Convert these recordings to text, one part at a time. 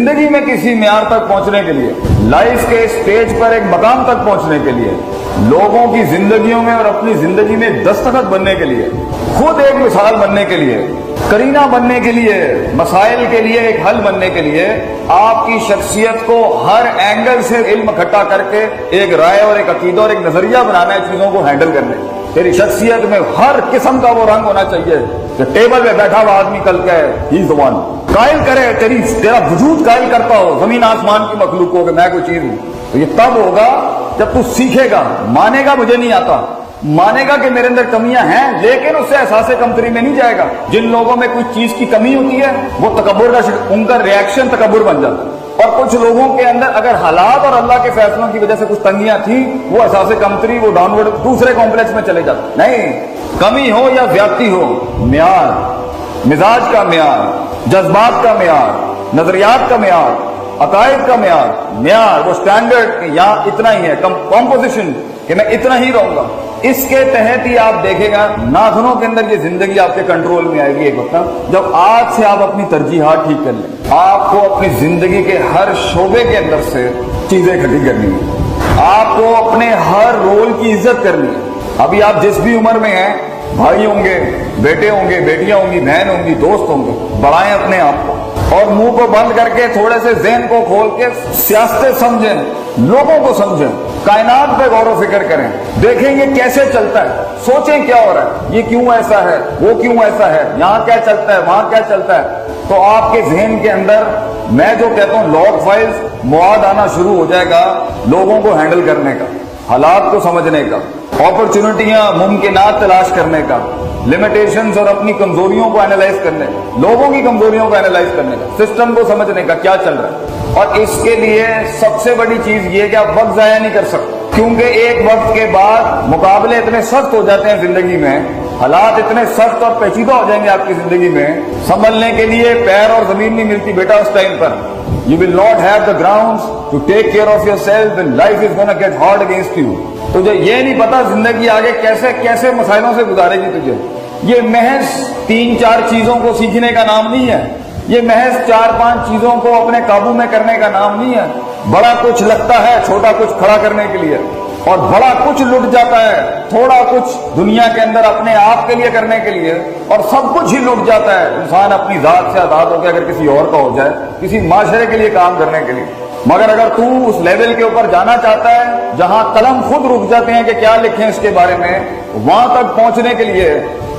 जिंदगी में किसी म्यार तक पहुंचने के लिए, लाइफ के स्टेज पर एक मकाम तक पहुंचने के लिए, लोगों की जिंदगियों में और अपनी जिंदगी में दस्तखत बनने के लिए, खुद एक मिसाल बनने के लिए, करीना बनने के लिए, मसाइल के लिए एक हल बनने के लिए, आपकी शख्सियत को हर एंगल से इल्म इकट्ठा करके एक राय और एक अकीदा और एक नजरिया बनाना है चीजों को हैंडल करने। तेरी शख्सियत में हर किस्म का वो रंग होना चाहिए कि टेबल पे बैठा हुआ आदमी कल का है, ही इज द वन। कायल करे, तेरा वजूद कायल करता हो जमीन आसमान की मखलूक को कि मैं कोई चीज हूं। तो ये तब होगा जब तू सीखेगा, मानेगा मुझे नहीं आता, मानेगा कि मेरे अंदर कमियां हैं, लेकिन उससे एहसास कमतरी में नहीं जाएगा। जिन लोगों में कोई चीज की कमी होती है वो तकब्बुर का, उनका रिएक्शन तकब्बुर बन जाता है। और कुछ लोगों के अंदर अगर हालात और अल्लाह के फैसलों की वजह से कुछ तंगियां थी, वो एहसास कमतरी, वो डाउनवर्ड दूसरे कॉम्प्लेक्स में चले जाते। नहीं, कमी हो या ज्यादती हो, म्यार, मिजाज का म्यार, जज्बात का म्यार, नजरियात का म्यार, अकायद का म्यार, वो स्टैंडर्ड या इतना ही है, कॉम्पोजिशन कि मैं इतना ही रहूंगा। इसके तहत ही आप देखेगा नाखूनों के अंदर ये जिंदगी आपके कंट्रोल में आएगी एक वक्त, जब आज से आप अपनी तरजीहात ठीक कर लें। आपको अपनी जिंदगी के हर शोबे के अंदर से चीजें इकट्ठी करनी है, आपको अपने हर रोल की इज्जत करनी है। अभी आप जिस भी उम्र में हैं, भाई होंगे, बेटे होंगे, बेटियां होंगी, बहन होंगी, दोस्त होंगे, बढ़ाएं अपने आप को और मुंह को बंद करके थोड़े से ज़हन को खोल के सियासतें समझें, लोगों को समझें, कायनात पे गौर व फिक्र करें, देखेंगे कैसे चलता है, सोचें क्या हो रहा है, ये क्यों ऐसा है, वो क्यों ऐसा है, यहाँ क्या चलता है, वहां क्या चलता है। तो आपके ज़हन के अंदर मैं जो कहता हूँ लॉग फाइल्स, मवाद आना शुरू हो जाएगा लोगों को हैंडल करने का, हालात को समझने का, अपॉर्चुनिटियां, मुमकिनात तलाश करने का, लिमिटेशंस और अपनी कमजोरियों को एनालाइज करने, लोगों की कमजोरियों को एनालाइज करने का, सिस्टम को समझने का क्या चल रहा है। और इसके लिए सबसे बड़ी चीज ये कि आप वक्त जाया नहीं कर सकते, क्योंकि एक वक्त के बाद मुकाबले इतने सख्त हो जाते हैं जिंदगी में, हालात इतने सख्त और पेचीदा हो जाएंगे आपकी जिंदगी में, संभलने के लिए पैर और जमीन नहीं मिलती बेटा उस टाइम पर। You will not have the grounds to take care of yourself when life is gonna get hard against you. तुझे ये नहीं पता जिंदगी आगे कैसे कैसे मसाइलों से गुजारेगी तुझे। ये महज 3-4 चीजों को सीखने का नाम नहीं है, ये महज 4-5 चीजों को अपने काबू में करने का नाम नहीं है। बड़ा कुछ लगता है छोटा कुछ खड़ा करने के लिए, और बड़ा कुछ लुट जाता है थोड़ा कुछ दुनिया के अंदर अपने आप के लिए करने के लिए, और सब कुछ ही लुट जाता है इंसान अपनी जात से आजाद होकर अगर किसी और का हो जाए, किसी माशरे के लिए काम करने के लिए। मगर अगर तू उस लेवल के ऊपर जाना चाहता है जहां कलम खुद रुक जाते हैं कि क्या लिखें इसके बारे में, वहां तक पहुंचने के लिए,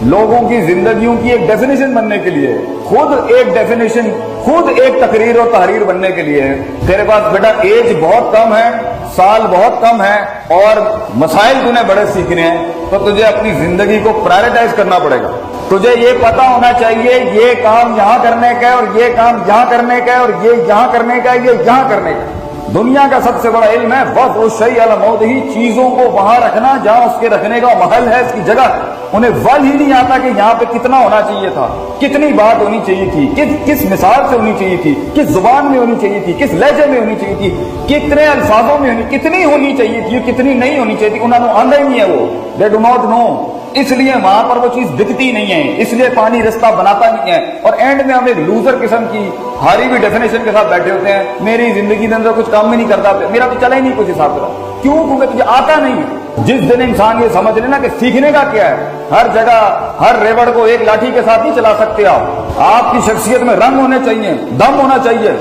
लोगों की जिंदगियों की एक डेफिनेशन बनने के लिए, खुद एक डेफिनेशन, खुद एक तकरीर और तहरीर बनने के लिए, तेरे पास बेटा एज बहुत कम है, साल बहुत कम है और मसाइल तूने बड़े सीखने हैं, तो तुझे अपनी जिंदगी को प्रायोरिटाइज करना पड़ेगा। तुझे ये पता होना चाहिए ये काम यहां करने का है और ये काम यहां करने का है और ये यहां करने का है, ये यहां करने का है। दुनिया का सबसे बड़ा इल्म है बस वो शई अल मौद ही, चीजों को वहां रखना जहां उसके रखने का महल है, इसकी जगह। उन्हें वल ही नहीं आता कि यहाँ पे कितना होना चाहिए था, कितनी बात होनी चाहिए थी, किस मिसाल से होनी चाहिए थी, किस जुबान में होनी चाहिए थी, किस लहजे में होनी चाहिए थी, कितने अल्फाजों में कितनी होनी चाहिए थी, कितनी नहीं होनी चाहिए थी। उन्होंने आंदा ही नहीं है, वो दे डू नॉट नो। इसलिए वहां पर वो चीज दिखती नहीं है, इसलिए पानी रास्ता बनाता नहीं है, और एंड में हम एक लूजर किस्म की हारी हुई डेफिनेशन के साथ बैठे होते हैं, मेरी जिंदगी के अंदर कुछ काम में नहीं करता, मेरा तो चला ही नहीं कुछ हिसाब से। क्यों? क्योंकि तुझे आता नहीं है। जिस दिन इंसान ये समझ लेना कि सीखने का क्या है, हर जगह हर रेवड़ को एक लाठी के साथ नहीं चला सकते आप। आपकी शख्सियत में रंग होने चाहिए, दम होना चाहिए,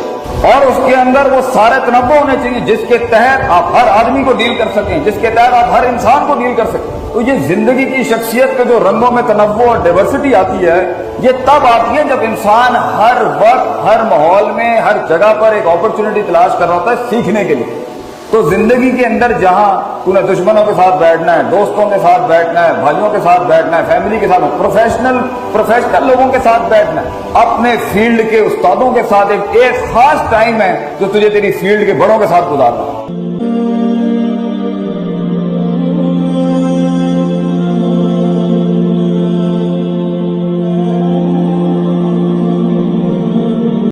और उसके अंदर वो सारे तनव्वुर होने चाहिए जिसके तहत आप हर आदमी को डील कर सकें, जिसके तहत आप हर इंसान को डील कर सकें। तो ये जिंदगी की शख्सियत के जो रंगों में तनव्वुर और डाइवर्सिटी आती है, ये तब आती है जब इंसान हर वक्त, हर माहौल में, हर जगह पर एक अपॉर्चुनिटी तलाश कर रहा होता है सीखने के लिए। तो जिंदगी के अंदर जहां तूने दुश्मनों के साथ बैठना है, दोस्तों के साथ बैठना है, भाइयों के साथ बैठना है, फैमिली के साथ, प्रोफेशनल लोगों के साथ बैठना है, अपने फील्ड के उस्तादों के साथ एक खास टाइम है जो तुझे तेरी फील्ड के बड़ों के साथ गुजारना है।